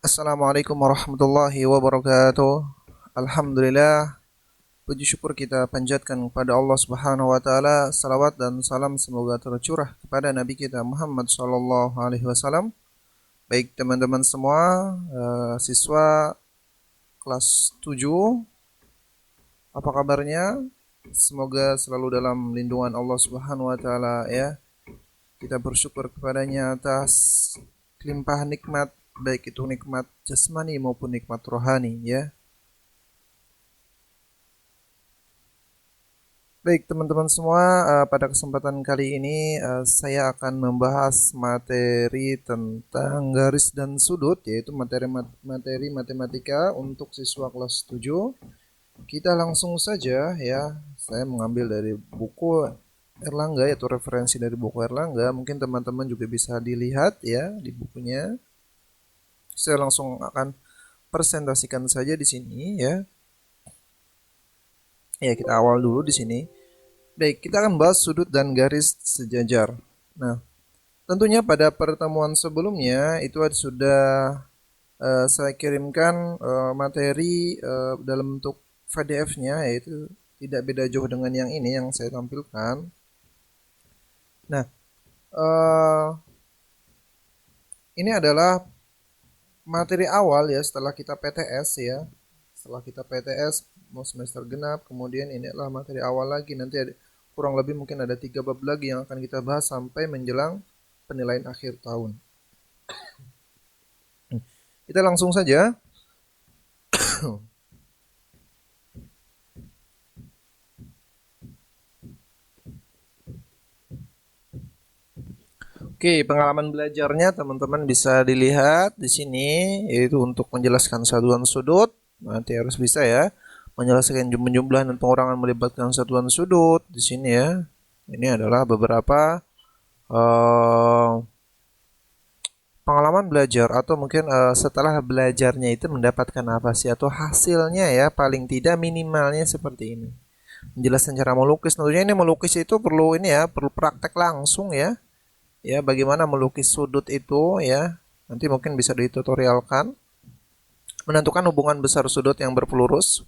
Assalamualaikum warahmatullahi wabarakatuh. Alhamdulillah, puji syukur kita panjatkan kepada Allah Subhanahu wa taala. Salawat dan salam semoga tercurah kepada nabi kita Muhammad sallallahu alaihi wasallam. Baik teman-teman semua, siswa kelas 7, apa kabarnya? Semoga selalu dalam lindungan Allah Subhanahu wa taala ya. Kita bersyukur kepadanya atas limpahan nikmat, baik itu nikmat jasmani maupun nikmat rohani ya. Baik teman-teman semua, pada kesempatan kali ini saya akan membahas materi tentang garis dan sudut, yaitu materi matematika untuk siswa kelas 7. Kita langsung saja ya, saya mengambil dari buku Erlangga, yaitu referensi dari buku Erlangga. Mungkin teman-teman juga bisa dilihat ya di bukunya. Saya langsung akan presentasikan saja di sini ya. Ya, kita awal dulu di sini. Baik, kita akan bahas sudut dan garis sejajar. Nah, tentunya pada pertemuan sebelumnya itu sudah saya kirimkan materi dalam bentuk PDF-nya, yaitu tidak beda jauh dengan yang ini yang saya tampilkan. Nah, ini adalah materi awal ya setelah kita PTS ya. Setelah kita PTS mau semester genap, kemudian ini adalah materi awal lagi. Nanti ada, kurang lebih mungkin ada 3 bab lagi yang akan kita bahas sampai menjelang penilaian akhir tahun. Kita langsung saja. Oke, pengalaman belajarnya teman-teman bisa dilihat di sini, yaitu untuk menjelaskan satuan sudut. Nanti harus bisa ya, menjelaskan penjumlahan dan pengurangan melibatkan satuan sudut di sini ya. Ini adalah beberapa pengalaman belajar atau mungkin setelah belajarnya itu mendapatkan apa sih atau hasilnya ya, paling tidak minimalnya seperti ini. Menjelaskan cara melukis, tentunya ini melukis itu perlu ini ya, perlu praktek langsung ya. Ya, bagaimana melukis sudut itu ya. Nanti mungkin bisa ditutorialkan. Menentukan hubungan besar sudut yang berpelurus,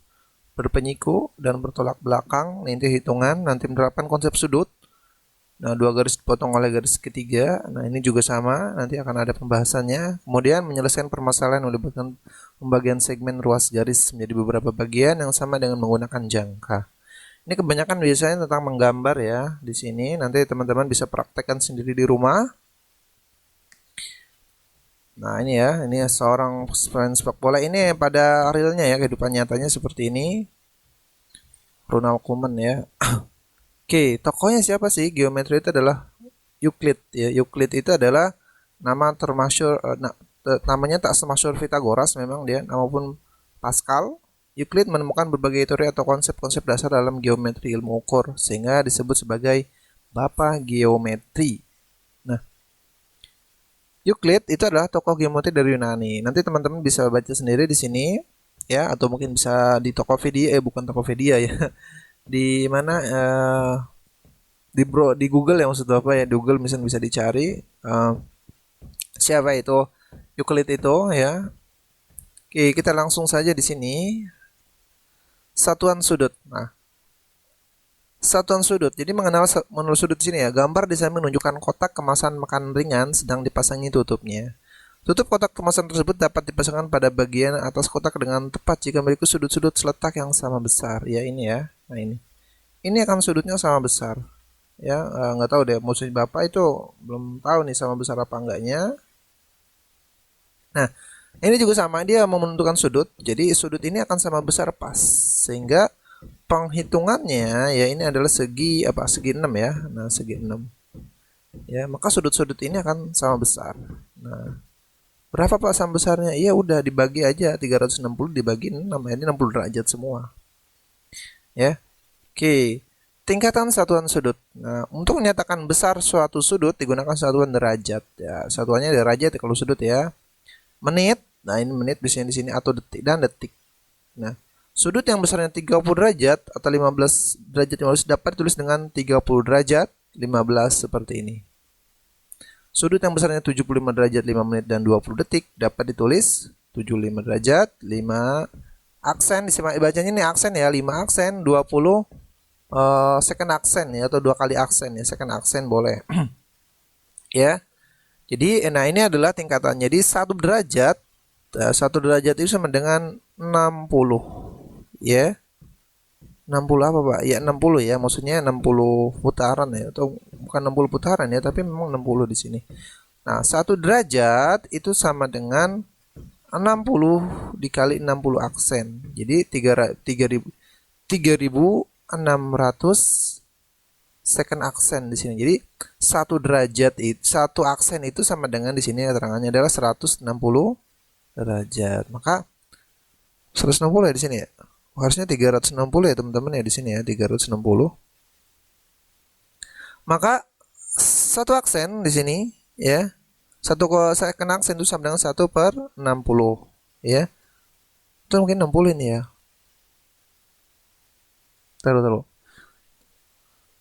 berpenyiku dan bertolak belakang. Nanti hitungan, nanti menerapkan konsep sudut. Nah, dua garis dipotong oleh garis ketiga. Nah, ini juga sama, nanti akan ada pembahasannya. Kemudian menyelesaikan permasalahan melibatkan pembagian segmen ruas garis menjadi beberapa bagian yang sama dengan menggunakan jangka. Ini kebanyakan biasanya tentang menggambar ya di sini. Nanti teman-teman bisa praktekkan sendiri di rumah. Nah, ini ya, ini seorang pemain sepak bola. Ini pada realnya ya, kehidupan nyatanya seperti ini. Ronald Koeman ya. Oke, tokohnya siapa sih? Geometri itu adalah Euclid ya. Euclid itu adalah nama termasyhur, namanya tak semasyhur Pythagoras memang dia, nama pun Pascal. Euclid menemukan berbagai teori atau konsep-konsep dasar dalam geometri ilmu ukur sehingga disebut sebagai Bapa Geometri. Nah, Euclid itu adalah tokoh geometri dari Yunani. Nanti teman-teman bisa baca sendiri di sini ya, atau mungkin bisa di Tokopedia, bukan Tokopedia ya. Di mana di Google ya, maksud apa ya, di Google misalnya bisa dicari siapa itu Euclid itu ya. Oke, kita langsung saja di sini. Satuan sudut. Nah, satuan sudut. Jadi menurut sudut di sini ya, gambar di samping menunjukkan kotak kemasan makan ringan sedang dipasangi tutupnya. Tutup kotak kemasan tersebut dapat dipasangkan pada bagian atas kotak dengan tepat jika memiliki sudut-sudut seletak yang sama besar. Ya, ini ya. Nah, ini. Ini akan sudutnya sama besar. Ya, nggak tahu deh, maksud Bapak itu belum tahu nih sama besar apa enggaknya. Nah, ini juga sama, dia mau menentukan sudut. Jadi sudut ini akan sama besar pas. Sehingga penghitungannya ya ini adalah segi apa? Segi 6 ya. Nah, segi 6. Ya, maka sudut-sudut ini akan sama besar. Nah, berapa Pak sama besarnya? Iya, udah dibagi aja 360 dibagi 6, ini 60 derajat semua. Ya. Oke. Tingkatan satuan sudut. Nah, untuk menyatakan besar suatu sudut digunakan satuan derajat. Ya, satuannya derajat ya kalau sudut ya. Menit. Nah, ini menit biasanya di sini atau detik dan detik. Nah, sudut yang besarnya 30 derajat atau 15 derajat 15 dapat ditulis dengan 30 derajat 15 seperti ini. Sudut yang besarnya 75 derajat 5 menit dan 20 detik dapat ditulis 75 derajat, 5 aksen, bacanya ini aksen ya, 5 aksen, 20 second aksen ya, atau 2 kali aksen ya, second aksen boleh. Ya. Jadi nah ini adalah tingkatannya. Jadi 1 derajat, 1 derajat itu sama dengan 60 ya. 60 apa Pak? Ya 60 ya, maksudnya 60 putaran ya, atau bukan 60 putaran ya, tapi memang 60 di sini. Nah, 1 derajat itu sama dengan 60 dikali 60 aksen. Jadi 3600 second aksen di sini. Jadi 1 derajat itu, 1 aksen itu sama dengan di sini keterangannya adalah 160 derajat. Maka 160 ya di sini ya. Harusnya 360 ya teman-teman ya di sini ya, 360. Maka 1 aksen di sini ya. 1 second aksen itu sama dengan 1/60 ya. Itu mungkin 60 ini ya. Taruh.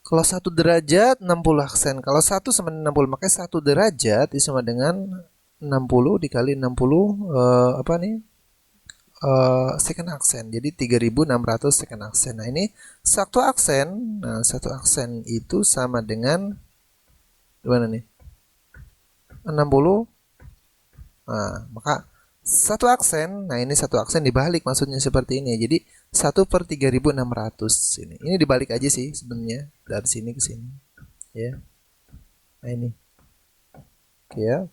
Kalau 1 derajat 60 aksen. Kalau 1 sama dengan 60, maka 1 derajat itu sama dengan 60 dikali 60 apa nih? Second aksen. Jadi 3600 second aksen. Nah, ini 1 aksen. Nah, 1 aksen itu sama dengan gimana nih? 60. Nah, maka 1 aksen. Nah, ini 1 aksen dibalik maksudnya seperti ini. Jadi 1/3600 ini. Ini dibalik aja sih sebenarnya dari sini ke sini. Ya. Nah, ini. Oke ya.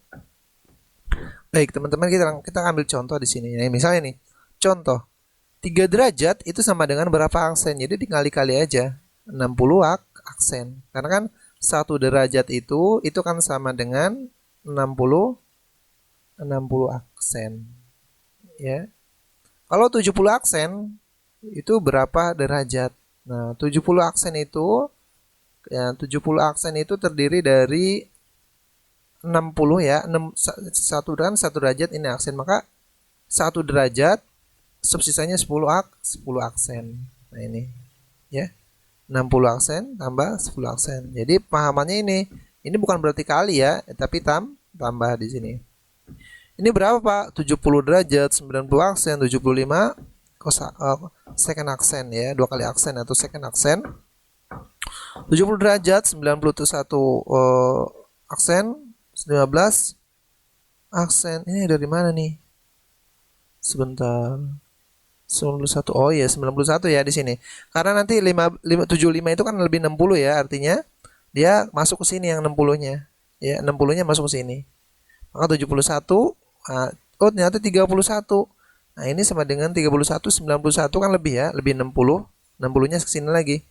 Baik, teman-teman, kita ambil contoh di sini. Nah, misalnya nih. Contoh. 3 derajat itu sama dengan berapa aksen? Jadi dikali-kali aja. 60 aksen. Karena kan 1 derajat itu kan sama dengan 60 aksen. Ya. Kalau 70 aksen itu berapa derajat? Nah, 70 aksen itu ya, 70 aksen itu terdiri dari 60 ya, 1 derajat ini aksen, maka 1 derajat subsisanya 10 aksen. Nah, ini ya. 60 aksen tambah 10 aksen. Jadi pahamannya ini bukan berarti kali ya, tapi tambah di sini. Ini berapa Pak? 70 derajat, 90 aksen, 75 second aksen ya, 2 kali aksen atau second aksen. 70 derajat, 91 aksen, 15 aksen. Ini dari mana nih? Sebentar. 91. Oh ya, 91 ya di sini. Karena nanti 75 itu kan lebih 60 ya, artinya dia masuk ke sini yang 60-nya. Ya, 60-nya masuk ke sini. Maka 71, oh ternyata 31. Nah, ini sama dengan 31, 91 kan lebih ya, lebih 60. 60-nya ke sini lagi.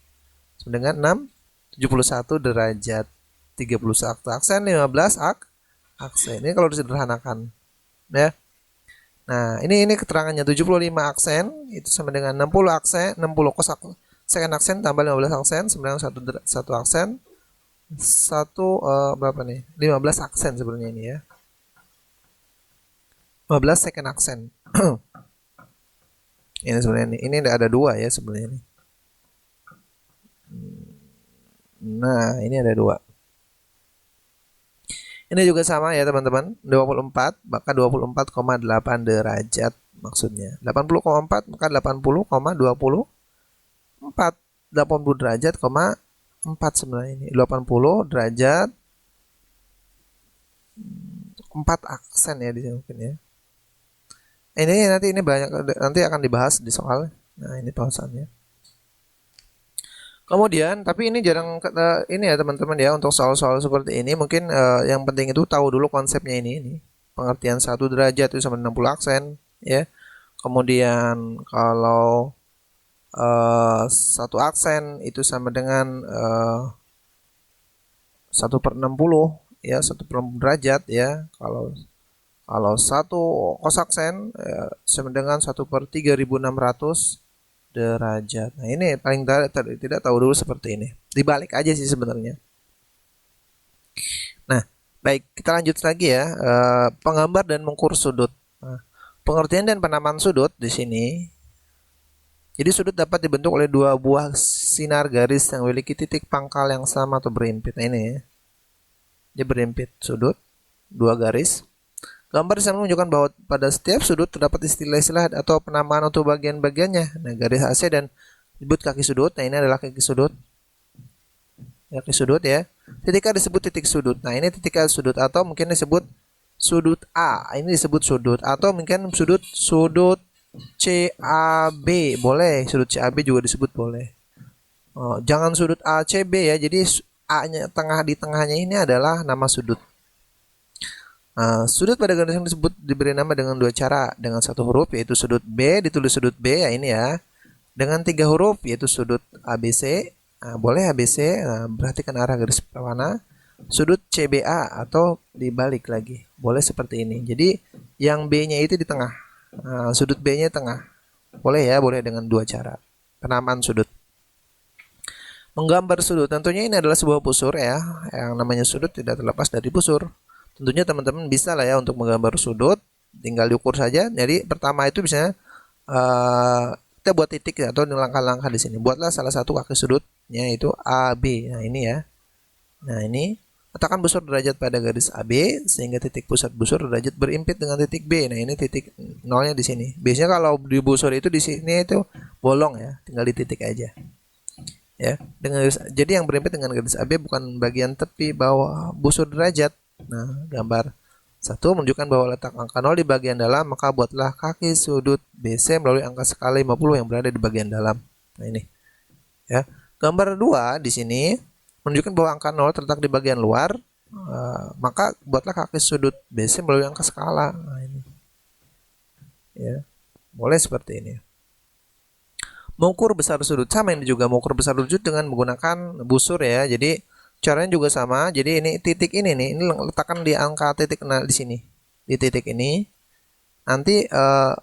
Sama dengan 71 derajat. 31 aksen, 15 aksen. Ini kalau disederhanakan. Ya. Nah, ini keterangannya 75 aksen itu sama dengan 60 aksen, 60 second aksen tambah 15 aksen sama dengan 1 aksen. Berapa nih? 15 aksen sebenarnya ini ya. 15 second aksen. Ini sebenarnya ini ada 2 ya sebenarnya ini. Nah, ini ada 2. Ini juga sama ya teman-teman, 24 maka 24,8 derajat maksudnya. 80,4 maka 80,24. 80 derajat, 4 sebenarnya ini. 80 derajat 4 aksen ya di sini mungkin ya. Ini nanti akan dibahas di soal. Nah, ini bahasannya. Kemudian, tapi ini jarang ini ya teman-teman ya, untuk soal-soal seperti ini mungkin yang penting itu tahu dulu konsepnya ini. Pengertian 1 derajat itu sama 60 aksen ya. Kemudian kalau 1 aksen itu sama dengan 1/60 ya, 1/60 derajat ya. Kalau 1 kosaksen sama dengan 1/3600 derajat. Nah, ini paling tidak tahu dulu seperti ini. Dibalik aja sih sebenarnya. Nah, baik, kita lanjut lagi ya. Penggambar dan mengukur sudut. Nah, pengertian dan penamaan sudut di sini. Jadi sudut dapat dibentuk oleh 2 buah sinar garis yang memiliki titik pangkal yang sama atau berimpit. Nah, ini ya. Dia berimpit sudut, 2 garis. Gambar di sana menunjukkan bahwa pada setiap sudut terdapat istilah-istilah atau penamaan untuk bagian-bagiannya. Nah, garis AC dan disebut kaki sudut. Nah, ini adalah kaki sudut. Kaki sudut ya. Titik A disebut titik sudut. Nah, ini titik A sudut atau mungkin disebut sudut A. Ini disebut sudut atau mungkin sudut CAB. Boleh, sudut CAB juga disebut boleh. Oh, jangan sudut ACB ya. Jadi A-nya di tengahnya ini adalah nama sudut. Nah, sudut pada garis yang disebut diberi nama dengan dua cara. Dengan satu huruf yaitu sudut B, ditulis sudut B ya ini ya. Dengan tiga huruf yaitu sudut ABC. Nah, boleh ABC. Nah, perhatikan arah garis berwarna. Sudut CBA atau dibalik lagi. Boleh seperti ini. Jadi yang B-nya itu di tengah. Nah, sudut B-nya tengah. Boleh ya, boleh dengan dua cara. Penamaan sudut. Menggambar sudut. Tentunya ini adalah sebuah busur ya. Yang namanya sudut tidak terlepas dari busur. Tentunya teman-teman bisa lah ya untuk menggambar sudut, tinggal diukur saja. Jadi pertama itu bisa kita buat titik ya, atau langkah-langkah di sini. Buatlah salah satu kaki sudutnya itu AB. Nah ini ya. Nah ini letakkan busur derajat pada garis AB sehingga titik pusat busur derajat berimpit dengan titik B. Nah ini titik nolnya di sini. Biasanya kalau di busur itu di sini itu bolong ya, tinggal di titik aja. Ya, jadi yang berimpit dengan garis AB bukan bagian tepi bawah busur derajat. Nah, gambar 1 menunjukkan bahwa letak angka 0 di bagian dalam, maka buatlah kaki sudut BC melalui angka skala 50 yang berada di bagian dalam. Nah, ini. Ya. Gambar 2 di sini menunjukkan bahwa angka 0 terletak di bagian luar, maka buatlah kaki sudut BC melalui angka skala. Nah, ini. Ya. Boleh seperti ini. Mengukur besar sudut sama ini juga, mengukur besar sudut dengan menggunakan busur ya. Jadi caranya juga sama. Jadi ini titik ini nih, ini letakkan di angka titik di sini. Di titik ini. Nanti 0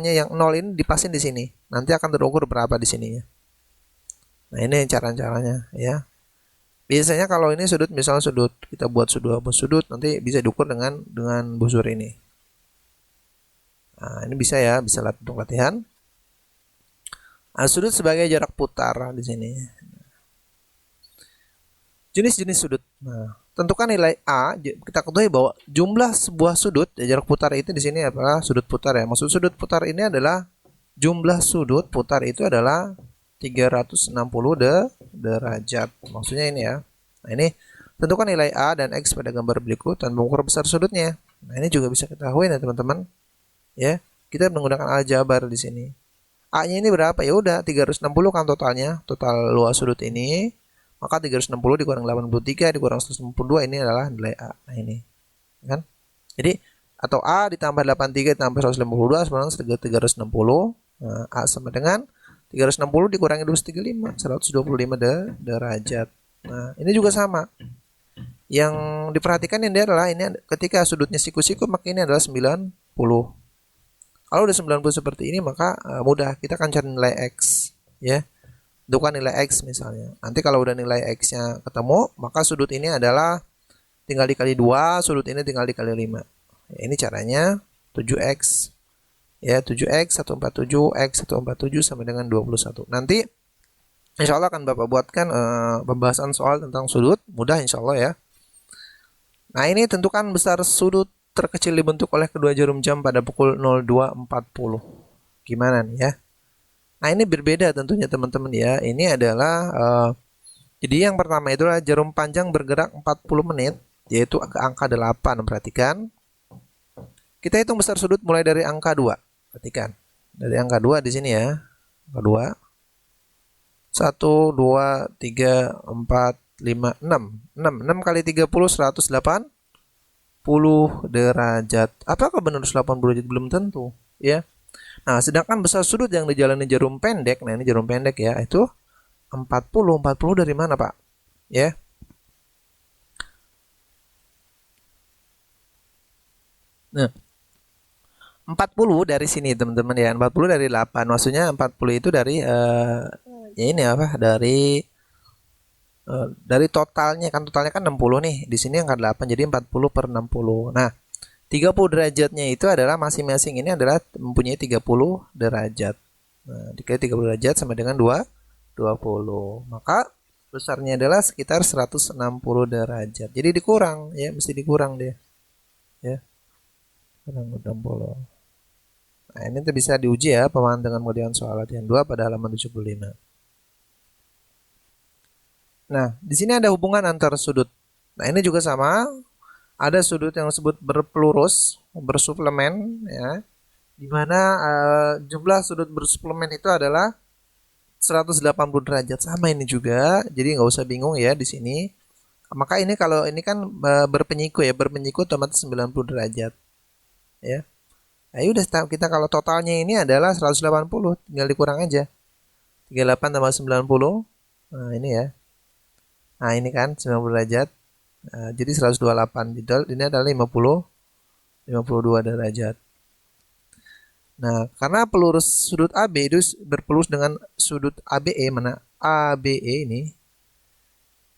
yang 0 ini dipasin di sini. Nanti akan terukur berapa di sini ya. Nah, ini cara-caranya ya. Biasanya kalau ini sudut, misalnya sudut kita buat sudut nanti bisa diukur dengan busur ini. Nah, ini bisa ya, bisa untuk latihan. Nah, sudut sebagai jarak putar di sini. Jenis-jenis sudut. Nah, tentukan nilai A. Kita ketahui bahwa jumlah sebuah sudut, jarak putar itu di sini adalah sudut putar ya. Maksud sudut putar ini adalah jumlah sudut putar itu adalah 360 derajat. Maksudnya ini ya. Nah, ini tentukan nilai A dan X pada gambar berikut dan mengukur besar sudutnya. Nah, ini juga bisa kita ketahui ya teman-teman. Ya, kita menggunakan aljabar di sini. A-nya ini berapa? Ya udah 360 kan totalnya, total luas sudut ini. Maka 360 dikurang 83 dikurang 192 ini adalah nilai A. Nah, ini. Kan? Jadi atau A ditambah 83 ditambah 152 sama dengan 360. Nah, A sama dengan 360 dikurangi 235, 125 derajat. Nah, ini juga sama. Yang diperhatikan ini adalah ini ketika sudutnya siku-siku maka ini adalah 90. Kalau udah 90 seperti ini maka mudah, kita akan cari nilai X ya. Tentukan nilai X misalnya. Nanti kalau udah nilai X-nya ketemu, maka sudut ini adalah tinggal dikali 2, sudut ini tinggal dikali 5. Ya, ini caranya 7X. Ya, 7X 147 X 147 sama dengan 21. Nanti insya Allah akan Bapak buatkan pembahasan soal tentang sudut, mudah insya Allah ya. Nah, ini tentukan besar sudut terkecil dibentuk oleh kedua jarum jam pada pukul 02.40. Gimana nih ya? Nah, ini berbeda tentunya teman-teman ya. Ini adalah jadi yang pertama itulah jarum panjang bergerak 40 menit yaitu ke angka 8. Perhatikan. Kita hitung besar sudut mulai dari angka 2. Perhatikan. Dari angka 2 di sini ya. Angka 2. 1 2 3 4 5 6. 6 kali 30 180 derajat. Apakah benar 180 derajat? Belum tentu ya. Nah, sedangkan besar sudut yang dijalani jarum pendek, nah ini jarum pendek ya, itu 40. 40 dari mana, Pak? Ya. Nah, 40 dari sini, teman-teman ya. 40 dari 8. Maksudnya 40 itu dari ya ini apa? Dari totalnya kan 60 nih. Di sini angka 8 jadi 40 per 60. Nah, 30 derajatnya itu adalah masing-masing ini adalah mempunyai 30 derajat. Nah, dikali 30 derajat sama dengan 20. Maka besarnya adalah sekitar 160 derajat. Jadi dikurang ya, mesti dikurang dia. 60. Nah, ini bisa diuji ya pemahaman dengan kemudian soal latihan 2 pada halaman 75. Nah, di sini ada hubungan antar sudut. Nah, ini juga sama. Ada sudut yang disebut berpelurus, bersuplemen, ya, di mana jumlah sudut bersuplemen itu adalah 180 derajat. Sama ini juga, jadi nggak usah bingung ya di sini. Maka ini kalau ini kan berpenyiku ya, berpenyiku otomatis 90 derajat. Ya. Nah, udah kita kalau totalnya ini adalah 180, tinggal dikurang aja. 38 tambah 90. Nah, ini ya. Nah, ini kan 90 derajat. Nah, jadi 128. Ini adalah 52 derajat. Nah, karena pelurus sudut AB itu berpelurus dengan sudut ABE, mana ABE ini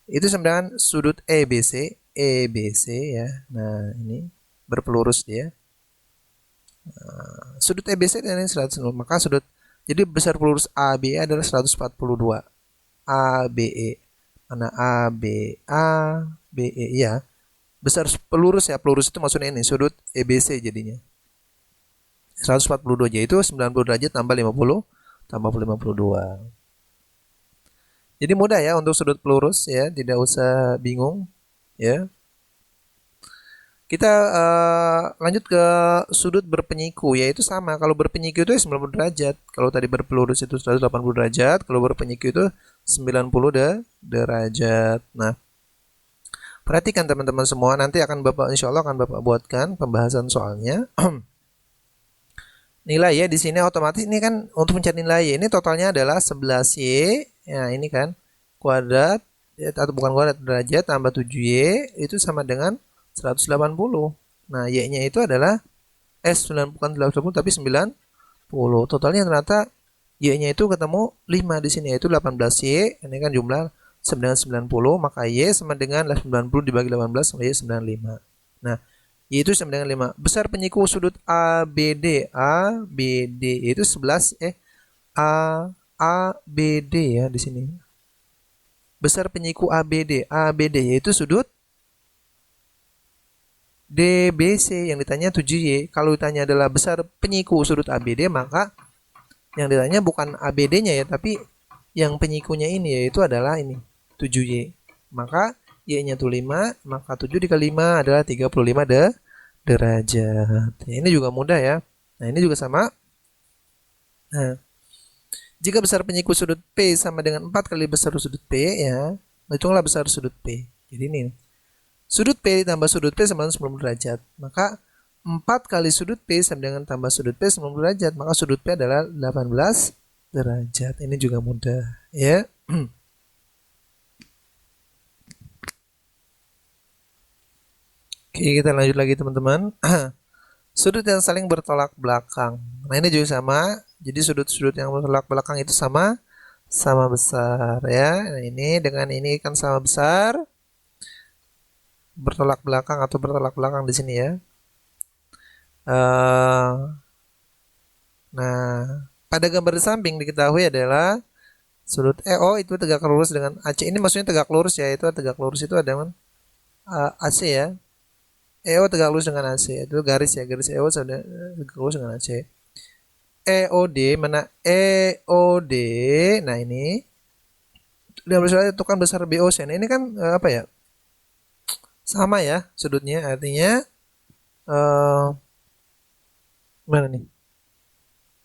itu sama dengan sudut EBC ya. Nah, ini berpelurus dia. Nah, sudut EBC ini 100, maka sudut jadi besar pelurus ABE adalah 142. ABE. Mana ABE ya. Besar pelurus ya, pelurus itu maksudnya ini sudut EBC jadinya. 142 yaitu 90 derajat tambah 50 tambah 52. Jadi mudah ya untuk sudut pelurus ya, tidak usah bingung ya. Kita lanjut ke sudut berpenyiku, yaitu sama. Kalau berpenyiku itu 90 derajat. Kalau tadi berpelurus itu 180 derajat, kalau berpenyiku itu 90 derajat. Nah, perhatikan teman-teman semua, nanti akan insya Allah akan Bapak buatkan pembahasan soalnya. Nilai ya di sini otomatis ini kan untuk mencari nilai ini totalnya adalah 11Y. Ya, ini kan kuadrat ya, atau bukan kuadrat, derajat tambah 7Y itu sama dengan 180. Nah, Y-nya itu adalah bukan 80 tapi 90. Totalnya ternyata Y-nya itu ketemu 5 di sini, yaitu 18Y. Ini kan jumlah sama dengan 90, maka Y sama dengan 90 dibagi 18 sama Y 95. Nah, Y itu sama dengan 5. Besar penyiku sudut ABD. ABD itu 11 ABD ya di sini. Besar penyiku ABD. ABD yaitu sudut DBC, yang ditanya 7Y. Kalau ditanya adalah besar penyiku sudut ABD, maka yang ditanya bukan ABD-nya ya, tapi yang penyikunya ini yaitu adalah ini 7Y. Maka Y-nya itu 5, maka 7 dikali 5 adalah 35 derajat. Ini juga mudah ya. Nah, ini juga sama. Nah, jika besar penyiku sudut P sama dengan 4 kali besar sudut P ya, hitunglah besar sudut P. Jadi ini sudut P tambah sudut P sama dengan 90 derajat. Maka 4 kali sudut P sama dengan tambah sudut P 90 derajat. Maka sudut P adalah 18 derajat. Ini juga mudah ya. Oke, kita lanjut lagi teman-teman. Sudut yang saling bertolak belakang. Nah, ini juga sama. Jadi sudut-sudut yang bertolak belakang itu sama besar ya. Nah, ini dengan ini kan sama besar. Bertolak belakang atau bertolak belakang di sini ya. Nah, pada gambar di samping diketahui adalah sudut EO itu tegak lurus dengan AC. Ini maksudnya tegak lurus ya. Itu tegak lurus itu ada dengan AC ya. EO tegak lurus dengan AC. Itu garis ya. Garis EO tegak lurus dengan AC. EOD, mana EOD? Nah, ini dan misalnya itu kan besar BOC. Nah, ini kan apa ya? Sama ya sudutnya, artinya mana nih?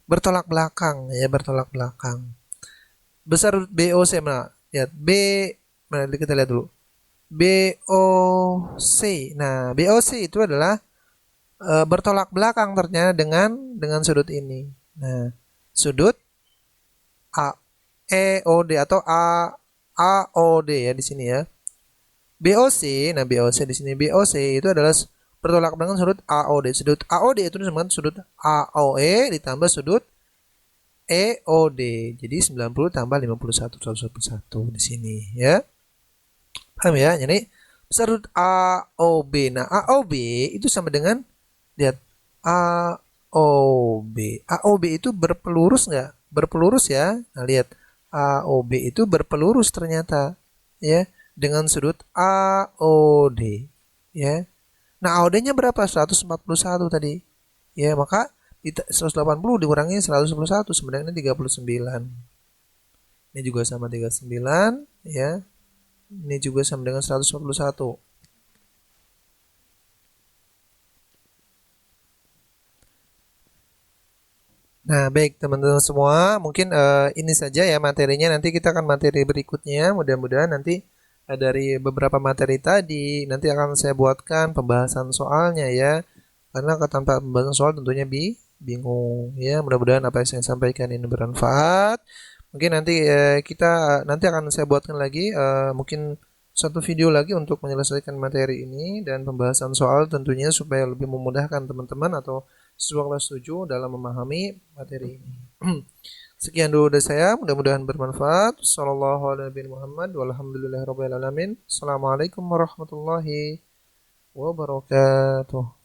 Bertolak belakang ya, bertolak belakang. Besar BOC mana? Ya, mana kita lihat dulu. BOC. Nah, BOC itu adalah bertolak belakang ternyata dengan sudut ini. Nah, sudut EOD atau AOD ya di sini ya. BOC, nah BOC di sini BOC itu adalah bertolak belakang sudut AOD. Sudut AOD itu disebut sudut AOE ditambah sudut EOD. Jadi 90 tambah 51 141 di sini ya. Paham ya? Jadi sudut AOB. Nah, AOB itu sama dengan lihat AOB. AOB itu berpelurus nggak? Berpelurus ya. Nah, lihat AOB itu berpelurus ternyata ya dengan sudut AOD ya. Nah, AOD-nya berapa? 141 tadi. Ya, maka 180 dikurangi 121 sama dengan 39. Ini juga sama 39, ya. Ini juga sama dengan 141. Nah, baik teman-teman semua, mungkin ini saja ya materinya. Nanti kita akan materi berikutnya. Mudah-mudahan nanti dari beberapa materi tadi nanti akan saya buatkan pembahasan soalnya ya. Karena tanpa pembahasan soal tentunya bingung ya. Mudah-mudahan apa yang saya sampaikan ini bermanfaat. Mungkin nanti kita nanti akan saya buatkan lagi mungkin satu video lagi untuk menyelesaikan materi ini dan pembahasan soal tentunya supaya lebih memudahkan teman-teman atau siswa kelas 7 dalam memahami materi ini. Sekian dulu dari saya, mudah-mudahan bermanfaat. Assalamualaikum warahmatullahi wabarakatuh.